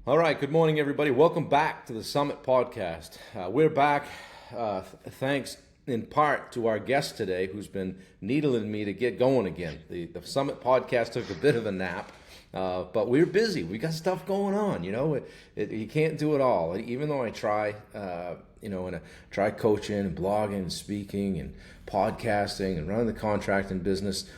All right, good morning, everybody. Welcome back to the Summit Podcast. We're back thanks in part to our guest today who's been needling me to get going again. The Summit Podcast took a bit of a nap, but we're busy. We got stuff going on, you can't do it all. Even though I try, and I try coaching and blogging and speaking and podcasting and running the contracting business,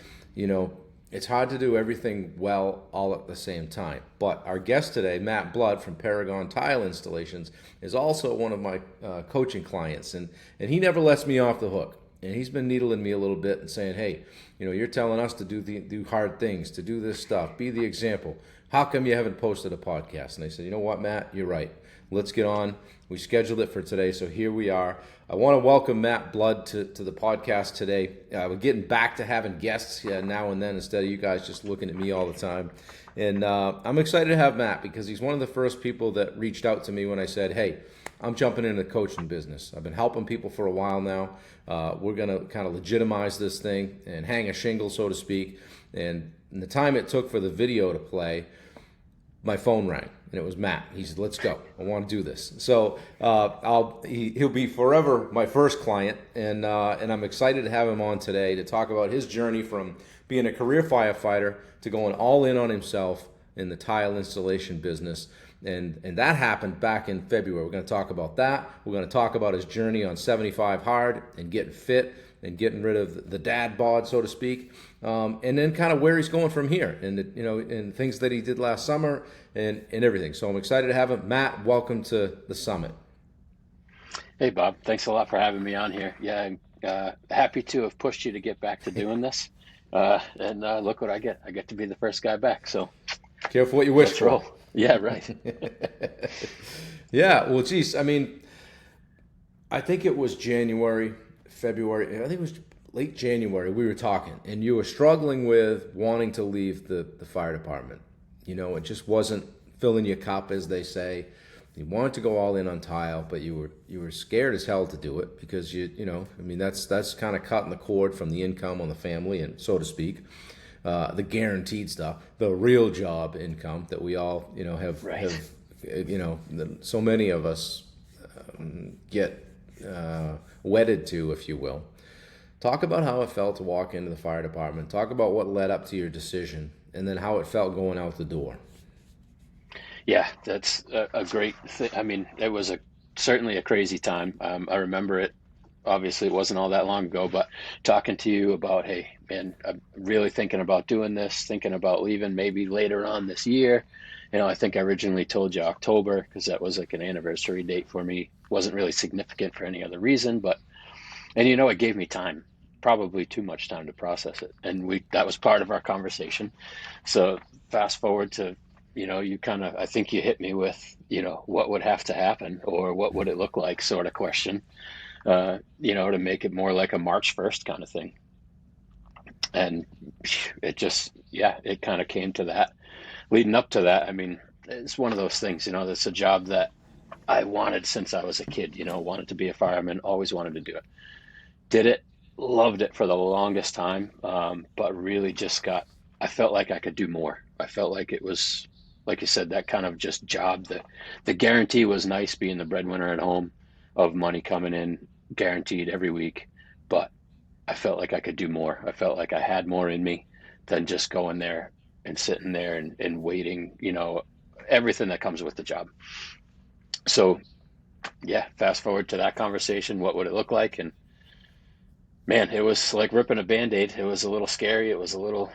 it's hard to do everything well all at the same time. But our guest today, Matt Blood from Paragon Tile Installations, is also one of my coaching clients, and he never lets me off the hook. And he's been needling me a little bit and saying, hey, you're telling us to do hard things, to do this stuff, be the example. How come you haven't posted a podcast? And I said, you know what, Matt, you're right. Let's get on. We scheduled it for today, so here we are. I want to welcome Matt Blood to the podcast today. We're getting back to having guests now and then instead of you guys just looking at me all the time. And I'm excited to have Matt because he's one of the first people that reached out to me when I said, hey, I'm jumping into the coaching business. I've been helping people for a while now. We're going to kind of legitimize this thing and hang a shingle, so to speak. And in the time it took for the video to play, my phone rang, and it was Matt. He said, let's go. I want to do this. So he'll be forever my first client, and I'm excited to have him on today to talk about his journey from being a career firefighter to going all in on himself in the tile installation business. And that happened back in February. We're going to talk about that. We're going to talk about his journey on 75 hard and getting fit and getting rid of the dad bod, so to speak, and then kind of where he's going from here, and and things that he did last summer and everything. So I'm excited to have him. Matt, welcome to the Summit. Hey, Bob. Thanks a lot for having me on here. Yeah, I'm happy to have pushed you to get back to doing this. And look what I get. I get to be the first guy back. So careful what you wish let's for. roll. Yeah, right. Yeah, well, geez, I mean, I think it was February, I think it was late January, we were talking, and you were struggling with wanting to leave the fire department. It just wasn't filling your cup, as they say. You wanted to go all in on tile, but you were scared as hell to do it because that's kind of cutting the cord from the income on the family, and so to speak, the guaranteed stuff, the real job income that we all have Right. have so many of us get wedded to, if you will. Talk about how it felt to walk into the fire department. Talk about what led up to your decision, and then how it felt going out the door. Yeah, that's a great thing. I mean, it was certainly a crazy time. I remember it. Obviously, it wasn't all that long ago, but talking to you about, hey, man, I'm really thinking about doing this, thinking about leaving maybe later on this year. I think I originally told you October because that was like an anniversary date for me. Wasn't really significant for any other reason, and it gave me time, probably too much time to process it. And that was part of our conversation. So fast forward to, you kind of, I think you hit me with, what would have to happen or what would it look like sort of question, to make it more like a March 1st kind of thing. And it just, yeah, it kind of came to that. Leading up to that, I mean, it's one of those things, that's a job that I wanted since I was a kid, wanted to be a fireman, always wanted to do it. Did it, loved it for the longest time, but really I felt like I could do more. I felt like it was, like you said, that kind of just job. The guarantee was nice, being the breadwinner at home, of money coming in guaranteed every week, but I felt like I could do more. I felt like I had more in me than just going there and sitting there and waiting, everything that comes with the job. So yeah, fast forward to that conversation, what would it look like? And man, it was like ripping a Band-Aid. It was a little scary. It was a little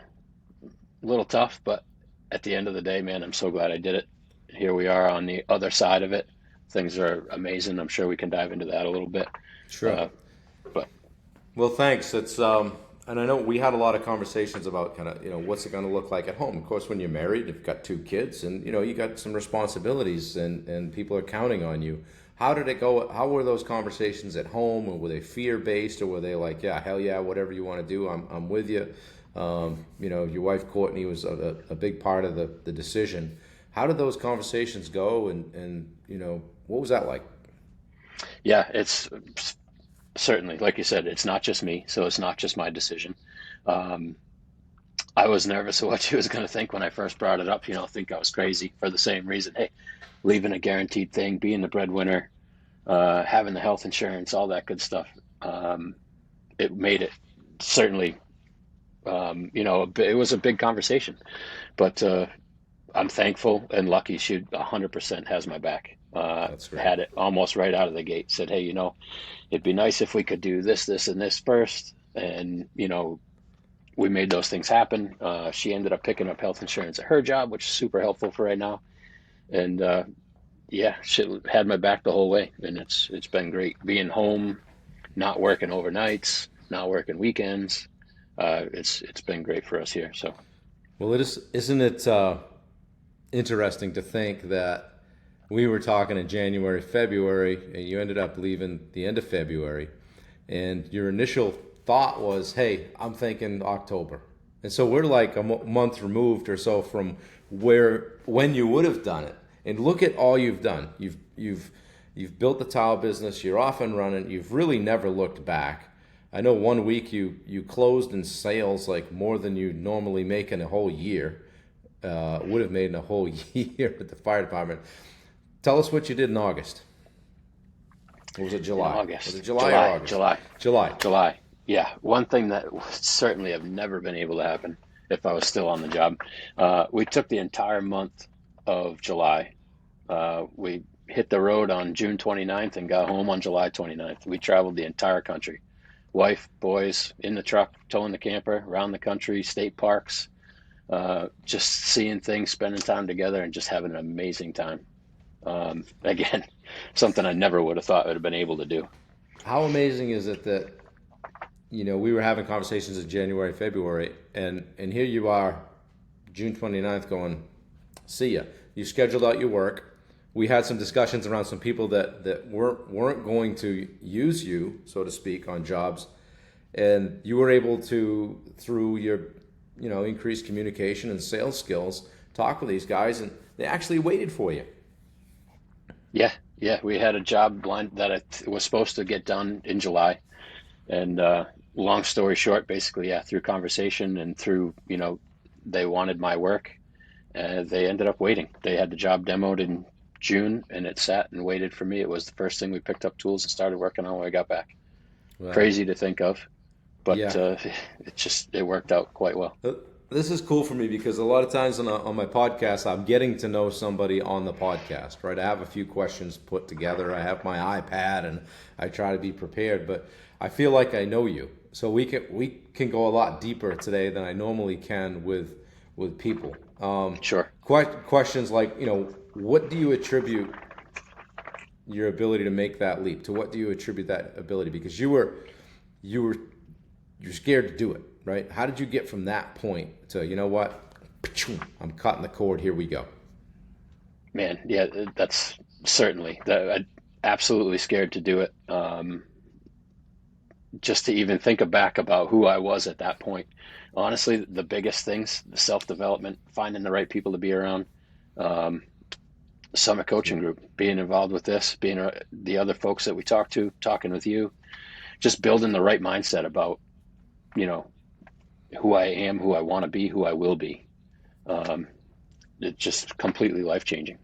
tough, but at the end of the day, man, I'm so glad I did it. Here we are on the other side of it. Things are amazing. I'm sure we can dive into that a little bit. Sure. But Well, thanks. It's and I know we had a lot of conversations about kind of what's it going to look like at home. Of course, when you're married, you've got 2 kids, and you got some responsibilities, and people are counting on you. How did it go? How were those conversations at home? Or were they fear-based, or were they like, yeah, hell yeah, whatever you want to do, I'm with you. Your wife Courtney was a big part of the decision. How did those conversations go, and what was that like? yeah, it's certainly, like you said, it's not just me, so it's not just my decision. I was nervous of what she was going to think when I first brought it up. Think I was crazy for the same reason. Hey, leaving a guaranteed thing, being the breadwinner, having the health insurance, all that good stuff. Um, it made it certainly, it was a big conversation, but I'm thankful and lucky she 100% has my back. That's great. Had it almost right out of the gate. Said, hey, it'd be nice if we could do this, this, and this first. And, we made those things happen. She ended up picking up health insurance at her job, which is super helpful for right now. And yeah, she had my back the whole way, and it's been great being home, not working overnights, not working weekends. It's been great for us here. So Well, isn't it interesting to think that we were talking in January, February, and you ended up leaving the end of February, and your initial thought was, "Hey, I'm thinking October," and so we're like a month removed or so from when you would have done it. And look at all you've done. You've built the tile business. You're off and running. You've really never looked back. I know one week you closed in sales like more than you normally make in a whole year. Would have made in a whole year with the fire department. Tell us what you did in August. Or was it July? August, Was it July or August? July. Yeah, one thing that would certainly have never been able to happen if I was still on the job. We took the entire month of July. We hit the road on June 29th and got home on July 29th. We traveled the entire country. Wife, boys, in the truck, towing the camper, around the country, state parks, just seeing things, spending time together, and just having an amazing time. Again, something I never would have thought I would have been able to do. How amazing is it that we were having conversations in January, February, and here you are, June 29th, going, see ya. You scheduled out your work. We had some discussions around some people that weren't going to use you, so to speak, on jobs, and you were able to, through your increased communication and sales skills, talk with these guys, and they actually waited for you. Yeah, we had a job line that was supposed to get done in July, and long story short, basically, yeah, through conversation and through they wanted my work, and they ended up waiting. They had the job demoed in June, and it sat and waited for me. It was the first thing we picked up tools and started working on when I got back. Well, Crazy to think of, but yeah. it worked out quite well. This is cool for me because a lot of times on my podcast, I'm getting to know somebody on the podcast, right? I have a few questions put together. I have my iPad and I try to be prepared, but I feel like I know you. So we can go a lot deeper today than I normally can with people. Sure. Questions like, what do you attribute your ability to make that leap? To what do you attribute that ability? Because you're scared to do it, right? How did you get from that point to, you know what, I'm cutting the cord, here we go? Man, yeah, that's certainly that. I'm absolutely scared to do it. Just to even think back about who I was at that point. Honestly, the biggest things, the self-development, finding the right people to be around, summit coaching group, being involved with this, being the other folks that we talked to, talking with you, just building the right mindset about, who I am, who I want to be, who I will be. It's just completely life-changing.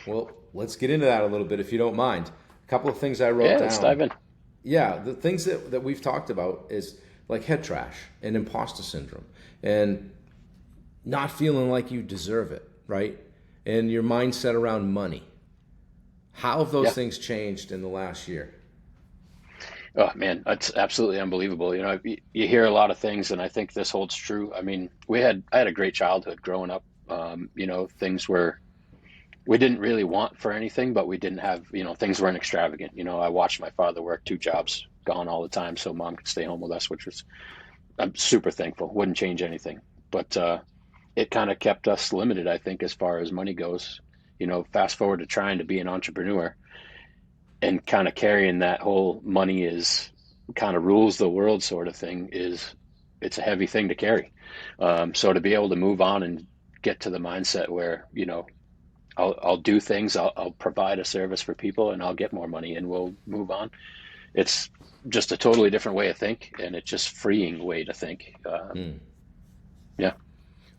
Well, let's get into that a little bit if you don't mind. A couple of things I wrote down. Let's dive in. Yeah, the things that we've talked about is like head trash and imposter syndrome and not feeling like you deserve it, right? And your mindset around money. How have those things changed in the last year? Oh man, that's absolutely unbelievable. You hear a lot of things, and I think this holds true. I mean, I had a great childhood growing up. Things were, we didn't really want for anything, but we didn't have, things weren't extravagant. I watched my father work 2 jobs, gone all the time, so mom could stay home with us, which was, I'm super thankful. Wouldn't change anything, but it kind of kept us limited, I think, as far as money goes. Fast forward to trying to be an entrepreneur. And kind of carrying that whole money is kind of rules the world sort of thing it's a heavy thing to carry. So to be able to move on and get to the mindset where, I'll do things, I'll provide a service for people and I'll get more money and we'll move on. It's just a totally different way of think, and it's just freeing way to think. Yeah.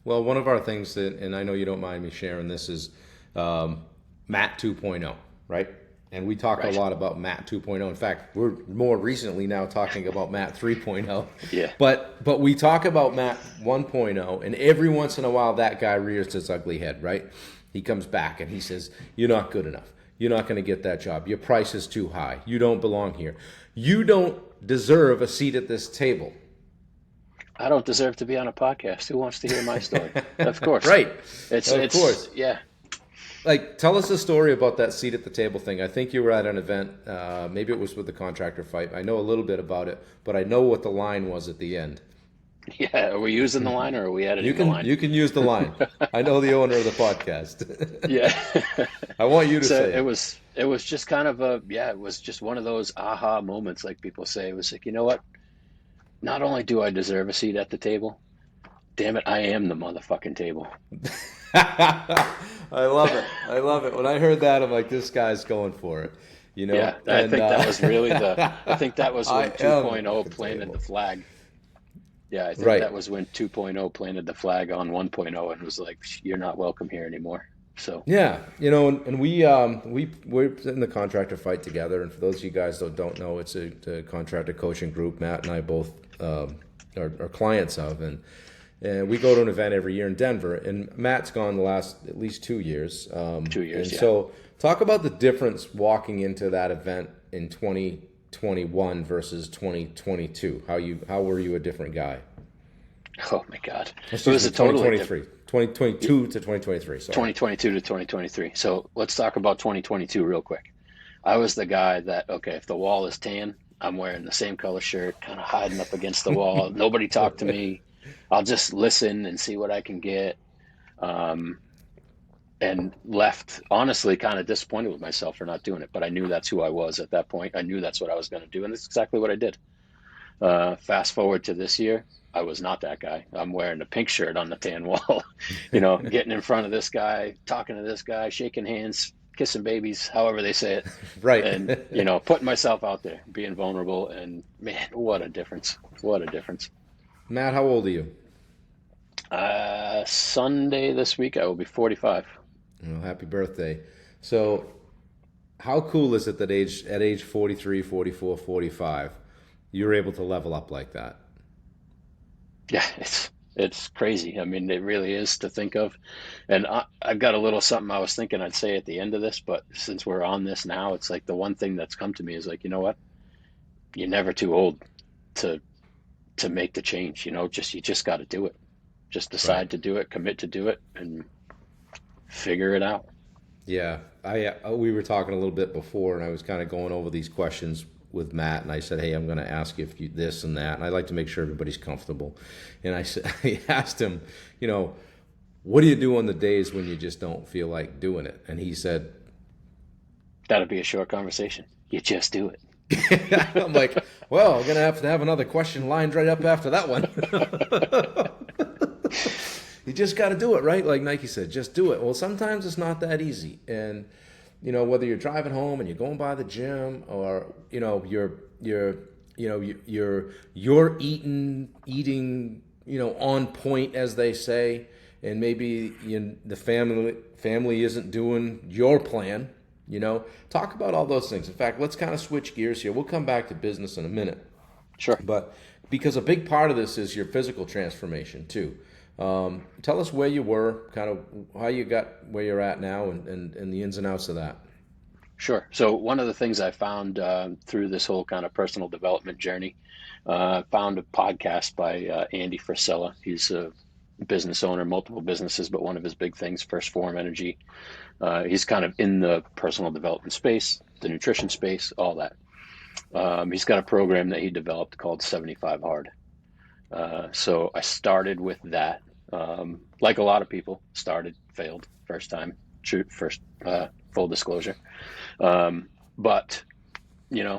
Well, one of our things that, and I know you don't mind me sharing this, is Matt 2.0, right? And we talk a Right. lot about Matt 2.0. In fact, we're more recently now talking about Matt 3.0. Yeah. But we talk about Matt 1.0, and every once in a while that guy rears his ugly head, right? He comes back and he says, "You're not good enough. You're not going to get that job. Your price is too high. You don't belong here. You don't deserve a seat at this table." I don't deserve to be on a podcast. Who wants to hear my story? Of course. Right. Of It's course. yeah. Like, tell us a story about that seat at the table thing. I think you were at an event. Maybe it was with the contractor fight. I know a little bit about it, but I know what the line was at the end. Yeah. Are we using the line or are we You editing the can line? you can use the line. I know the owner of the podcast. Yeah. I want you to So say it. it was just kind of it was just one of those aha moments, like people say. It was like, you know what? Not only do I deserve a seat at the table, damn it, I am the motherfucking table. I love it. I love it. When I heard that, I'm like, this guy's going for it. You know, Yeah, I think that was really I think that was I when am 2.0 the planted table. the flag. Yeah, I think Right. that was when 2.0 planted the flag on 1.0 and was like, you're not welcome here anymore. So, Yeah, and we're in the contractor fight together. And for those of you guys that don't know, it's a contractor coaching group. Matt and I both are clients of, and we go to an event every year in Denver. And Matt's gone the last at least 2 years. 2 years, And yeah. so, talk about the difference walking into that event in 2021 versus 2022. How were you a different guy? Oh my God. It Excuse was me, a totally 2023, 2022 to 2023. Sorry. 2022 to 2023. So let's talk about 2022 real quick. I was the guy that, okay, if the wall is tan, I'm wearing the same color shirt, kind of hiding up against the wall. Nobody talk to me. I'll just listen and see what I can get. Um, and left, honestly, kind of disappointed with myself for not doing it. But I knew that's who I was at that point. I knew that's what I was going to do. And that's exactly what I did. Fast forward to this year, I was not that guy. I'm wearing a pink shirt on the tan wall, getting in front of this guy, talking to this guy, shaking hands, kissing babies, however they say it, Right. and putting myself out there, being vulnerable, and man, what a difference! What a difference! Matt, how old are you? Sunday this week, I will be 45. Well, happy birthday. So, how cool is it that at age 43, 44, 45, you're able to level up like that? Yeah, it's crazy. I mean, it really is to think of. And I've got a little something I was thinking I'd say at the end of this, but since we're on this now, it's like the one thing that's come to me is like, you know what? You're never too old to make the change, you just got to do it. Just Right. decide to do it, commit to do it, and figure it out. Yeah. We were talking a little bit before, and I was kind of going over these questions with Matt, and I said, "Hey, I'm going to ask you if you this and that," and I like to make sure everybody's comfortable. And I said, I asked him, what do you do on the days when you just don't feel like doing it? And he said, That'll be a short conversation. You just do it. I'm like, well, I'm going to have another question lined right up after that one. You just got to do it, right? Like Nike said, just do it. Well, sometimes it's not that easy. And, whether you're driving home and you're going by the gym or, you're eating, on point, as they say, and maybe the family isn't doing your plan. Talk about all those things. In fact, let's kind of switch gears here. We'll come back to business in a minute. Sure. But because a big part of this is your physical transformation too. Tell us where you were, kind of how you got where you're at now, and the ins and outs of that. Sure. So one of the things I found through this whole kind of personal development journey, found a podcast by Andy Frisella. He's a business owner, multiple businesses, but one of his big things, First Form Energy. He's kind of in the personal development space, the nutrition space, all that. He's got a program that he developed called 75 Hard. So I started with that. Like a lot of people, started, failed, first time, full disclosure. But,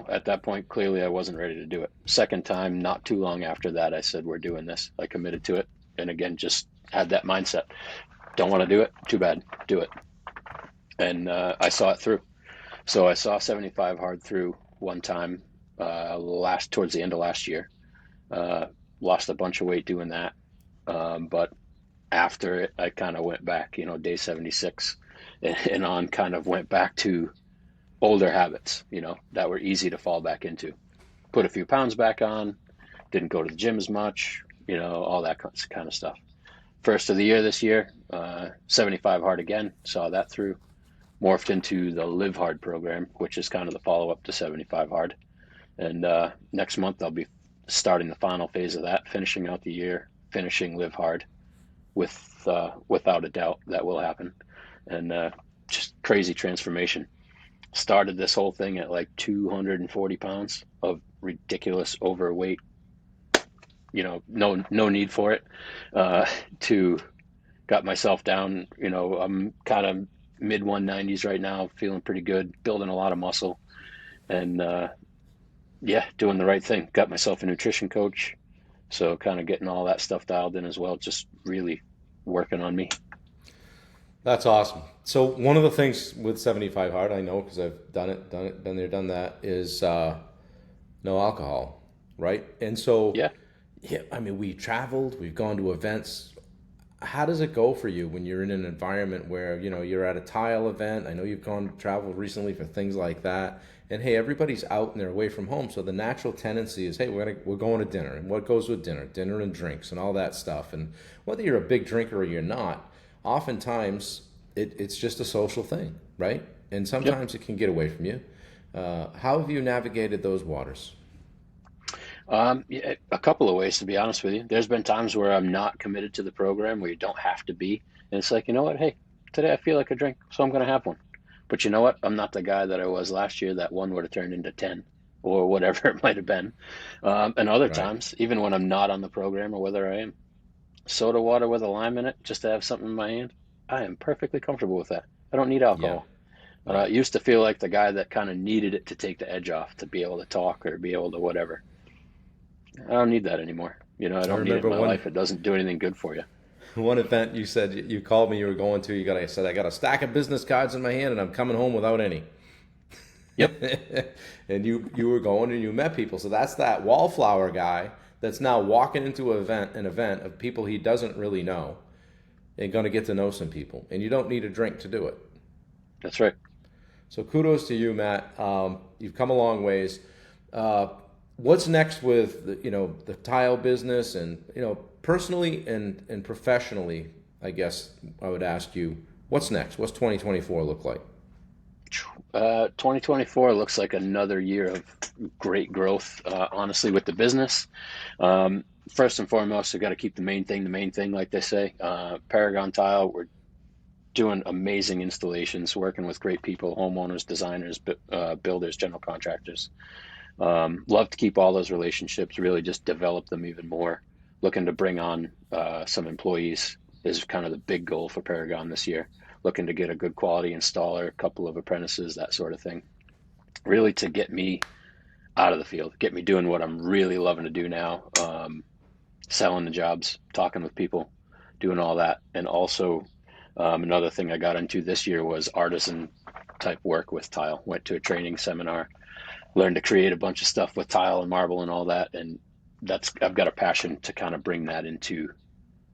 at that point, clearly I wasn't ready to do it. Second time, not too long after that, I said, we're doing this. I committed to it. And again, just had that mindset. Don't want to do it? Too bad. Do it. And I saw it through. So I saw 75 Hard through one time towards the end of last year. Lost a bunch of weight doing that. But after it, I kind of went back, day 76 and on, kind of went back to older habits, that were easy to fall back into. Put a few pounds back on, didn't go to the gym as much, all that kind of stuff. First of the year this year, 75 hard again, saw that through. Morphed into the Live Hard program, which is kind of the follow up to 75 hard. And next month, I'll be starting the final phase of that, finishing out the year, finishing Live Hard without a doubt that will happen. And just crazy transformation. Started this whole thing at like 240 pounds of ridiculous overweight, no need for it, to got myself down, I'm kind of mid 190s right now, feeling pretty good, building a lot of muscle, and doing the right thing. Got myself a nutrition coach, so kind of getting all that stuff dialed in as well, just really working on me. That's awesome. So one of the things with 75 hard, I know because I've done it, been there, done that, is no alcohol, right? And so, Yeah. I mean, we traveled, we've gone to events. How does it go for you when you're in an environment where, you're at a tile event? I know you've traveled recently for things like that. And hey, everybody's out and they're away from home. So the natural tendency is, hey, we're going to dinner. And what goes with dinner? Dinner and drinks and all that stuff. And whether you're a big drinker or you're not, oftentimes it's just a social thing, right? And sometimes it can get away from you. How have you navigated those waters? Yeah, a couple of ways, to be honest with you. There's been times where I'm not committed to the program, where you don't have to be. And it's like, you know what? Hey, today I feel like a drink, so I'm going to have one. But you know what? I'm not the guy that I was last year that one would have turned into 10 or whatever it might have been. And other Right. times, even when I'm not on the program or whether I am, soda water with a lime in it, just to have something in my hand, I am perfectly comfortable with that. I don't need Yeah. alcohol. Yeah. It used to feel like the guy that kind of needed it to take the edge off, to be able to talk or be able to whatever. I don't need that anymore. I I don't need it in remember my one life. It doesn't do anything good for you. one event you said you called me, you were going to, I said, I got a stack of business cards in my hand and I'm coming home without any. Yep. And you were going and you met people. So that's that wallflower guy that's now walking into an event of people he doesn't really know and going to get to know some people. And you don't need a drink to do it. That's right. So kudos to you, Matt. You've come a long ways. What's next with the tile business and personally and professionally? I guess I would ask you, what's next? What's 2024 look like? 2024 looks like another year of great growth, honestly, with the business. First and foremost, we've got to keep the main thing, like they say. Paragon Tile, we're doing amazing installations, working with great people, homeowners, designers, builders, general contractors. Love to keep all those relationships, really just develop them even more. Looking to bring on some employees is kind of the big goal for Paragon this year. Looking to get a good quality installer, a couple of apprentices, that sort of thing. Really to get me out of the field, get me doing what I'm really loving to do now, selling the jobs, talking with people, doing all that. And also another thing I got into this year was artisan type work with tile. Went to a training seminar, learned to create a bunch of stuff with tile and marble and all that. And I've got a passion to kind of bring that into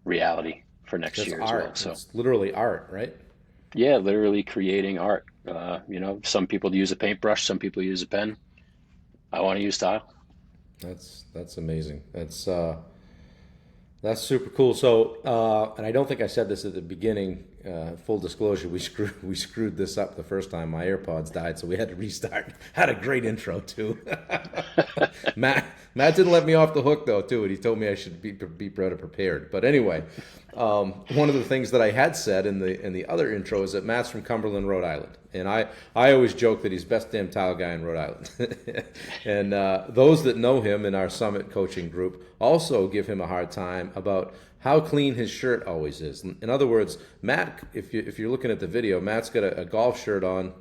reality for next It's year as well. art. So It's literally art, right? yeah, literally creating art. Some people use a paintbrush, some people use a pen. I want to use tile. That's amazing. That's super cool. So, and I don't think I said this at the beginning. Full disclosure, we screwed this up the first time. My AirPods died, so we had to restart. Had a great intro too. Matt didn't let me off the hook though too, and he told me I should be better prepared. But anyway, one of the things that I had said in the other intro is that Matt's from Cumberland, Rhode Island, and I always joke that he's best damn tile guy in Rhode Island. And those that know him in our Summit coaching group also give him a hard time about how clean his shirt always is. In other words, Matt, if you're looking at the video, Matt's got a golf shirt on,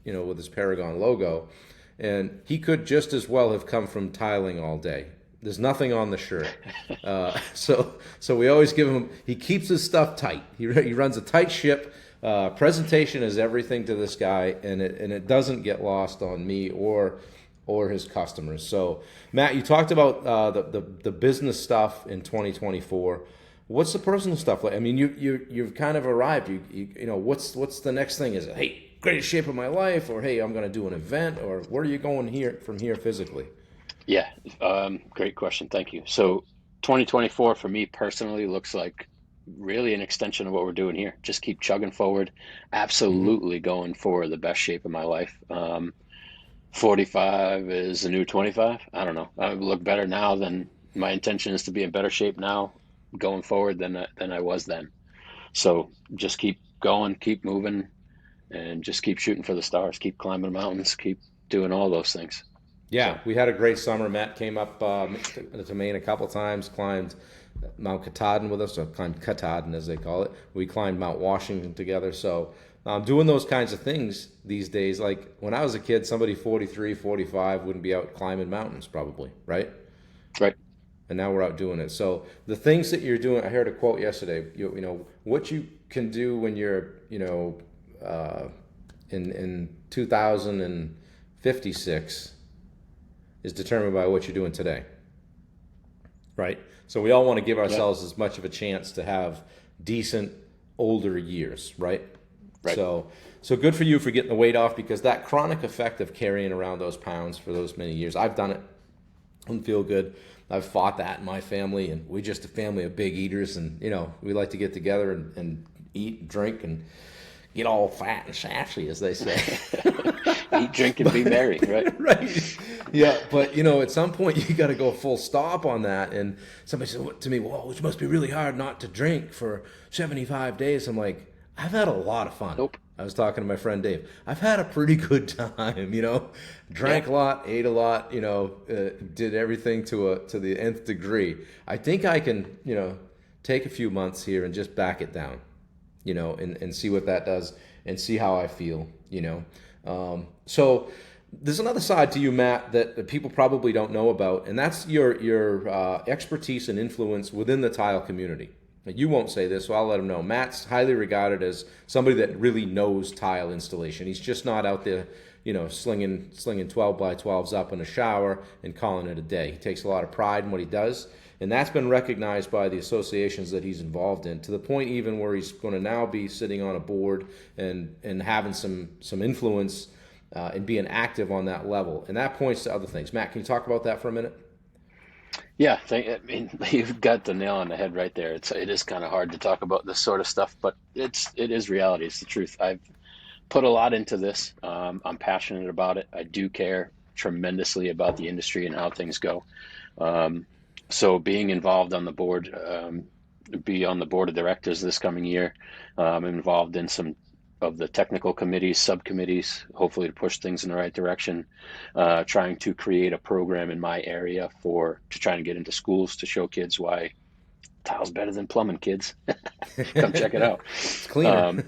with his Paragon logo, and he could just as well have come from tiling all day. There's nothing on the shirt, so we always give him. He keeps his stuff tight. He runs a tight ship. Presentation is everything to this guy, and it doesn't get lost on me or his customers. So, Matt, you talked about the business stuff in 2024. What's the personal stuff like? I mean, you've kind of arrived. You know, what's the next thing? Is it, hey, greatest shape of my life, or hey, I'm going to do an event, or where are you going here from here physically? Yeah, great question. Thank you. So 2024 for me personally looks like really an extension of what we're doing here. Just keep chugging forward. Hmm. Absolutely going for the best shape of my life. 45 is the new 25. I don't know. I look better now than my intention is to be in better shape now going forward than I was then. So just keep going, keep moving, and just keep shooting for the stars. Keep climbing mountains. Keep doing all those things. Yeah, So we had a great summer. Matt came up to Maine a couple times, climbed Mount Katahdin with us, or climbed Katahdin as they call it. We climbed Mount Washington together. So doing those kinds of things these days, like when I was a kid, somebody 43, 45 wouldn't be out climbing mountains probably, right? right. And now we're out doing it. So the things that you're doing, I heard a quote yesterday, you know, what you can do when you're, you know, in 2056 is determined by what you're doing today, right? So we all want to give Yeah. ourselves as much of a chance to have decent older years, right? Right. So good for you for getting the weight off, because that chronic effect of carrying around those pounds for those many years, I've done it. Doesn't feel good. I've fought that in my family, and we're just a family of big eaters, and you know we like to get together and eat, and drink, and get all fat and sassy, as they say. Eat, drink, and be merry. Right. Right. Yeah, but you know, at some point you got to go full stop on that. And somebody said to me, "Well, it must be really hard not to drink for 75 days." I'm like, I've had a lot of fun. Nope. I was talking to my friend Dave. I've had a pretty good time, you know. Yeah. Drank a lot, ate a lot, you know, did everything to the nth degree. I think I can, you know, take a few months here and just back it down, you know, and see what that does and see how I feel, you know. So there's another side to you, Matt, that people probably don't know about, and that's your expertise and influence within the tile community. You won't say this, so I'll let him know. Matt's highly regarded as somebody that really knows tile installation. He's just not out there, you know, slinging 12 by 12s up in a shower and calling it a day. He takes a lot of pride in what he does, and that's been recognized by the associations that he's involved in, to the point even where he's going to now be sitting on a board and having some influence and being active on that level. And that points to other things. Matt, can you talk about that for a minute? Yeah. I mean, you've got the nail on the head right there. It is kind of hard to talk about this sort of stuff, but it is reality. It's the truth. I've put a lot into this. I'm passionate about it. I do care tremendously about the industry and how things go. Um, so being involved on the board, be on the board of directors this coming year. I'm involved in some of the technical committees, subcommittees, hopefully to push things in the right direction. Trying to create a program in my area to try and get into schools to show kids why tile's better than plumbing, kids. Come check it out. It's cleaner. Um,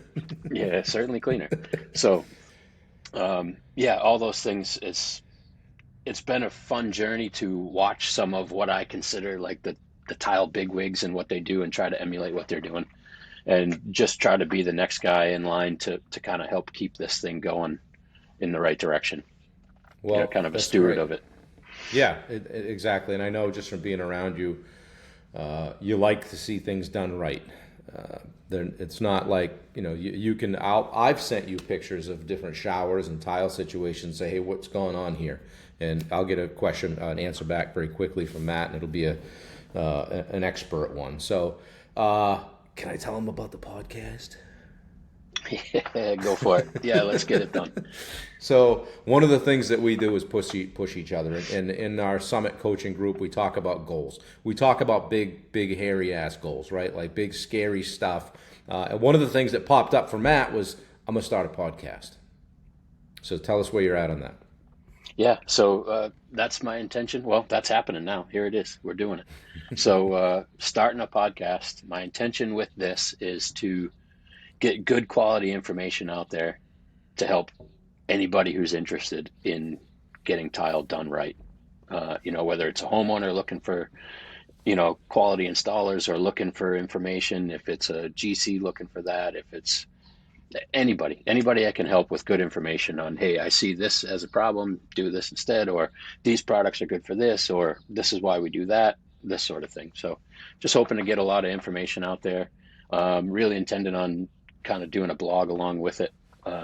yeah, certainly cleaner. So, yeah, all those things. It's been a fun journey to watch some of what I consider like the tile bigwigs and what they do, and try to emulate what they're doing, and just try to be the next guy in line to kind of help keep this thing going in the right direction. Well, Kind of a that's steward great. of it. Yeah, exactly. And I know just from being around you, you like to see things done right. It's not like, you know, you can. I've sent you pictures of different showers and tile situations. Say, hey, what's going on here? And I'll get an answer back very quickly from Matt, and it'll be an expert one. So, can I tell him about the podcast? Yeah, go for it. Yeah, let's get it done. So one of the things that we do is push each other. And in our summit coaching group, we talk about goals. We talk about big hairy ass goals, right? Like big scary stuff. And one of the things that popped up for Matt was, I'm gonna start a podcast. So tell us where you're at on that. Yeah, so that's my intention. Well, that's happening now. Here it is. We're doing it. So starting a podcast. My intention with this is to get good quality information out there to help anybody who's interested in getting tile done right. Whether it's a homeowner looking for, quality installers, or looking for information, if it's a GC looking for that, if it's anybody I can help with good information on, hey, I see this as a problem, do this instead, or these products are good for this, or this is why we do that. this sort of thing. So just hoping to get a lot of information out there. Really intended on kind of doing a blog along with it,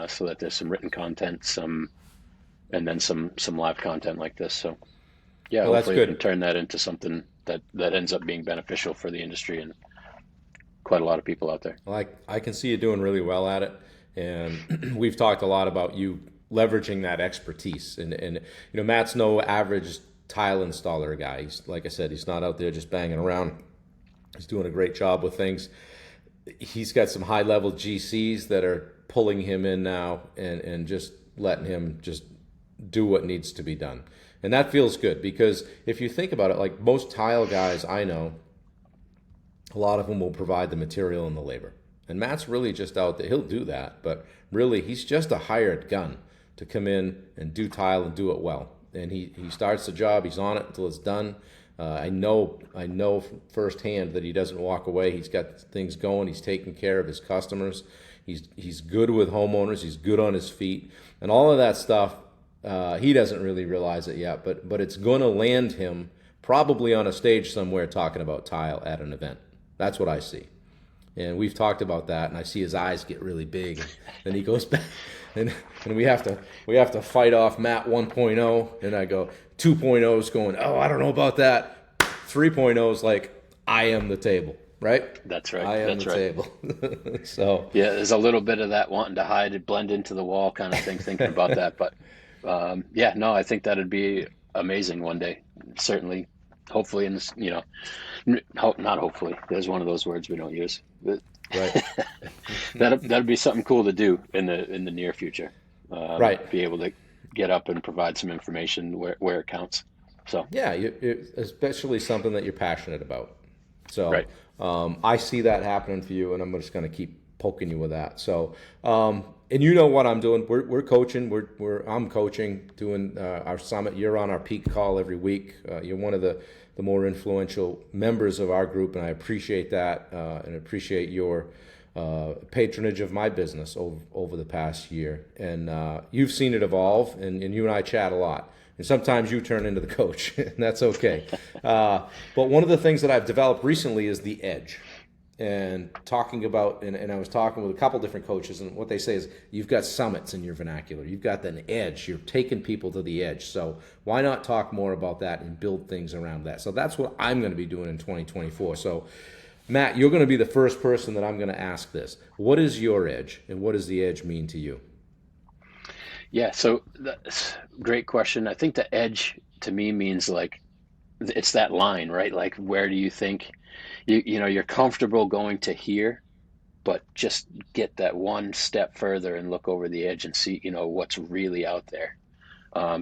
so that there's some written content, and then some live content like this. So yeah, Well, that's hopefully I can good. turn that into something that ends up being beneficial for the industry and quite a lot of people out there. Well, I can see you doing really well at it, and we've talked a lot about you leveraging that expertise. And Matt's no average tile installer guy. He's, like I said, he's not out there just banging around. He's doing a great job with things. He's got some high level GCs that are pulling him in now and just letting him just do what needs to be done. And that feels good, because if you think about it, like most tile guys I know, a lot of them will provide the material and the labor. And Matt's really just out there. He'll do that, but really he's just a hired gun to come in and do tile and do it well. And he starts the job, he's on it until it's done. I know firsthand that he doesn't walk away. He's got things going. He's taking care of his customers. He's good with homeowners. He's good on his feet, and all of that stuff. He doesn't really realize it yet, but it's going to land him probably on a stage somewhere talking about tile at an event. That's what I see. And we've talked about that, and I see his eyes get really big. And then he goes back, and we have to fight off Matt 1.0, and I go 2.0 is going, oh, I don't know about that. 3.0 is like, I am the table, right? That's right. I am That's the right. table. So Yeah, there's a little bit of that wanting to hide and blend into the wall kind of thing, thinking about that. But yeah, no, I think that'd be amazing one day. Certainly, hopefully, in this, not hopefully. There's one of those words we don't use. But right, that'd be something cool to do in the near future. right. Be able to get up and provide some information where it counts. So Yeah, especially something that you're passionate about. So right. I see that happening for you, and I'm just going to keep poking you with that. So, and you know what I'm doing? We're coaching. I'm coaching, doing our summit. You're on our peak call every week. You're one of the more influential members of our group, and I appreciate that, and appreciate your patronage of my business over the past year. And you've seen it evolve, and you and I chat a lot. And sometimes you turn into the coach, and that's okay. But one of the things that I've developed recently is the edge. And talking about, and I was talking with a couple different coaches, and what they say is, you've got summits in your vernacular. You've got an edge. You're taking people to the edge. So why not talk more about that and build things around that? So that's what I'm going to be doing in 2024. So Matt, you're going to be the first person that I'm going to ask this. What is your edge, and what does the edge mean to you? Yeah, so that's a great question. I think the edge to me means like it's that line, right? Like where do you think you're comfortable going to here, but just get that one step further and look over the edge and see, what's really out there.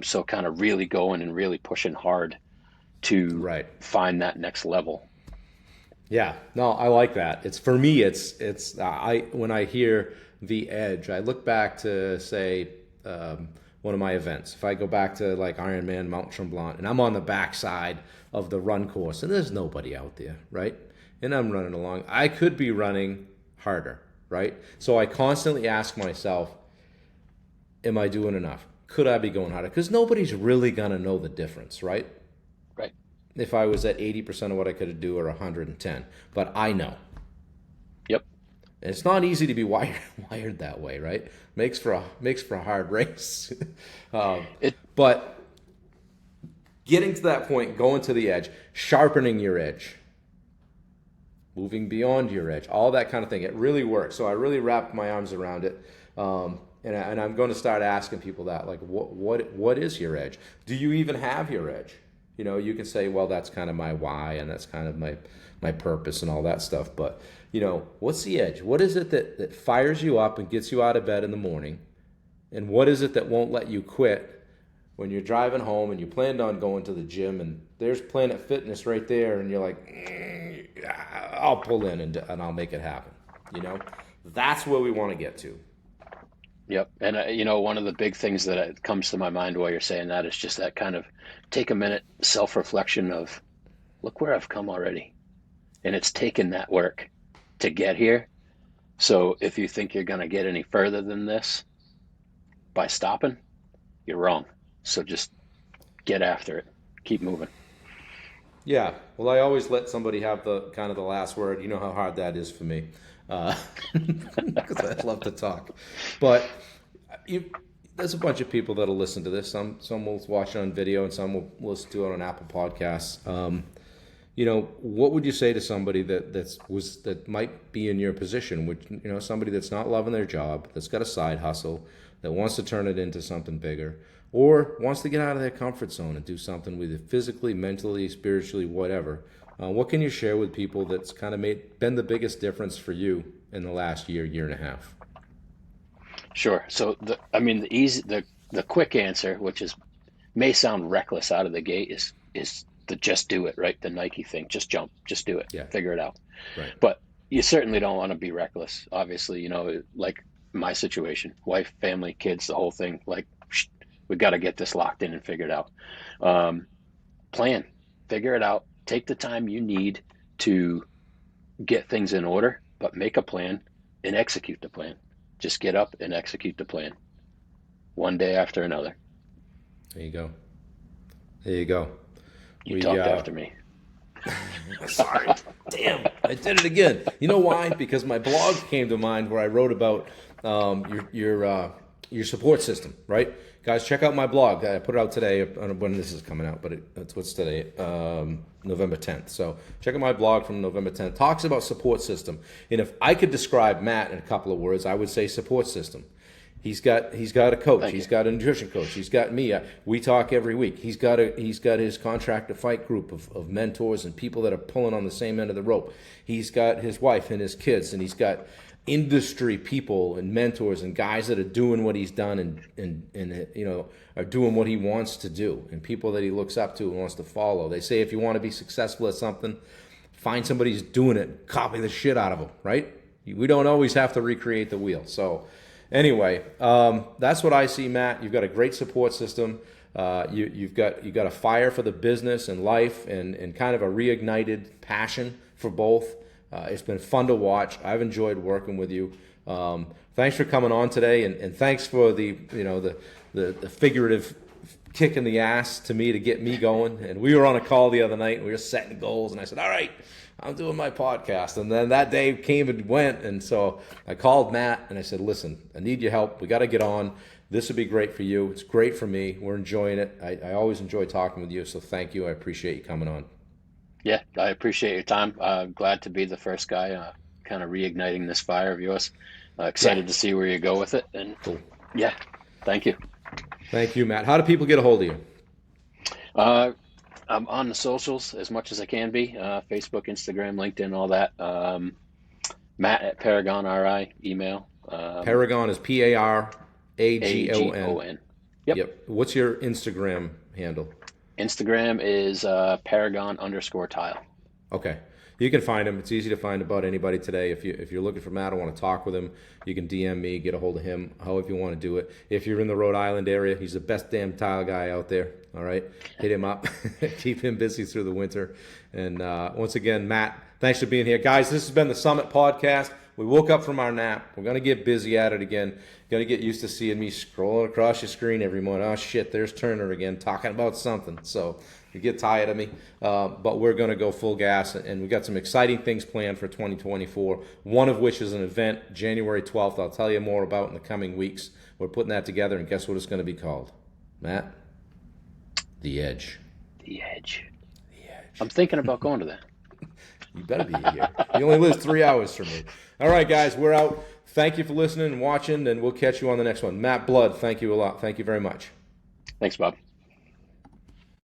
So kind of really going and really pushing hard to Right. find that next level. Yeah, no, I like that. It's for me. It's I when I hear the edge, I look back to say one of my events. If I go back to like Ironman Mount Tremblant, and I'm on the backside of the run course, and there's nobody out there, right? And I'm running along. I could be running harder, right? So I constantly ask myself, am I doing enough? Could I be going harder? Because nobody's really gonna know the difference, right? Right. If I was at 80% of what I could do, or 110, but I know. Yep. And it's not easy to be wired that way, right? Makes for a hard race. It But getting to that point, going to the edge, sharpening your edge, moving beyond your edge, all that kind of thing, it really works. So I really wrapped my arms around it, and I'm going to start asking people that, like, what is your edge? Do you even have your edge? You can say, well, that's kind of my why, and that's kind of my purpose and all that stuff. But, what's the edge? What is it that fires you up and gets you out of bed in the morning? And what is it that won't let you quit when you're driving home and you planned on going to the gym, and there's Planet Fitness right there, and you're like, I'll pull in and I'll make it happen. That's where we want to get to. Yep. And, one of the big things that comes to my mind while you're saying that is just that kind of take a minute self-reflection of, look where I've come already. And it's taken that work to get here. So if you think you're going to get any further than this by stopping, you're wrong. So just get after it. Keep moving. Yeah. Well, I always let somebody have the kind of the last word. You know how hard that is for me, because I love to talk. But you, there's a bunch of people that'll listen to this. Some will watch it on video, and some will listen to it on Apple Podcasts. What would you say to somebody that might be in your position? Which somebody that's not loving their job, that's got a side hustle, that wants to turn it into something bigger, or wants to get out of their comfort zone and do something with it physically, mentally, spiritually, whatever. What can you share with people that's kind of been the biggest difference for you in the last year and a half? Sure. So the quick answer, which may sound reckless out of the gate, is to just do it, right? The Nike thing, just jump, just do it, Yeah. figure it out. Right. But you certainly don't want to be reckless. Obviously, like my situation, wife, family, kids, the whole thing, like we got to get this locked in and figured out. Plan, figure it out, take the time you need to get things in order, but make a plan and execute the plan. Just get up and execute the plan one day after another. There you go. There you go. You talked after me. Sorry. Damn, I did it again. You know why? Because my blog came to mind where I wrote about your support system, right? Guys, check out my blog. I put it out today. I don't know when this is coming out, but it's what's today, November 10th. So check out my blog from November 10th. Talks about support system. And if I could describe Matt in a couple of words, I would say support system. He's got a coach. He's got a nutrition coach. He's got me. We talk every week. He's got his Contract to Fight group of mentors and people that are pulling on the same end of the rope. He's got his wife and his kids, and he's got industry people and mentors and guys that are doing what he's done and are doing what he wants to do, and people that he looks up to and wants to follow. They say if you want to be successful at something, find somebody who's doing it, copy the shit out of them, right? We don't always have to recreate the wheel. So anyway, that's what I see, Matt. You've got a great support system. You've got a fire for the business and life, and kind of a reignited passion for both. It's been fun to watch. I've enjoyed working with you. Thanks for coming on today, and thanks for the figurative kick in the ass to me to get me going. And we were on a call the other night, and we were setting goals, and I said, all right, I'm doing my podcast. And then that day came and went, and so I called Matt, and I said, listen, I need your help. We got to get on. This would be great for you. It's great for me. We're enjoying it. I always enjoy talking with you, so thank you. I appreciate you coming on. Yeah, I appreciate your time. Glad to be the first guy kind of reigniting this fire of yours. Excited to see where you go with it. And cool. Yeah, thank you. Thank you, Matt. How do people get a hold of you? I'm on the socials as much as I can be. Facebook, Instagram, LinkedIn, all that. Matt at Paragon RI, email. Paragon is Paragon. Yep. What's your Instagram handle? Instagram is Paragon_Tile. Okay. You can find him. It's easy to find about anybody today. If you're looking for Matt or want to talk with him, you can DM me, get a hold of him, however you want to do it. If you're in the Rhode Island area, he's the best damn tile guy out there. All right? Hit him up. Keep him busy through the winter. And once again, Matt, thanks for being here. Guys, this has been the Summit Podcast. We woke up from our nap. We're going to get busy at it again. Going to get used to seeing me scrolling across your screen every morning. Oh, shit, there's Turner again talking about something. So you get tired of me. But we're going to go full gas, and we've got some exciting things planned for 2024, one of which is an event, January 12th. I'll tell you more about in the coming weeks. We're putting that together, and guess what it's going to be called? Matt? The Edge. The Edge. The Edge. I'm thinking about going to that. You better be here. You only live 3 hours from me. All right, guys, we're out. Thank you for listening and watching, and we'll catch you on the next one. Matt Blood, thank you a lot. Thank you very much. Thanks, Bob.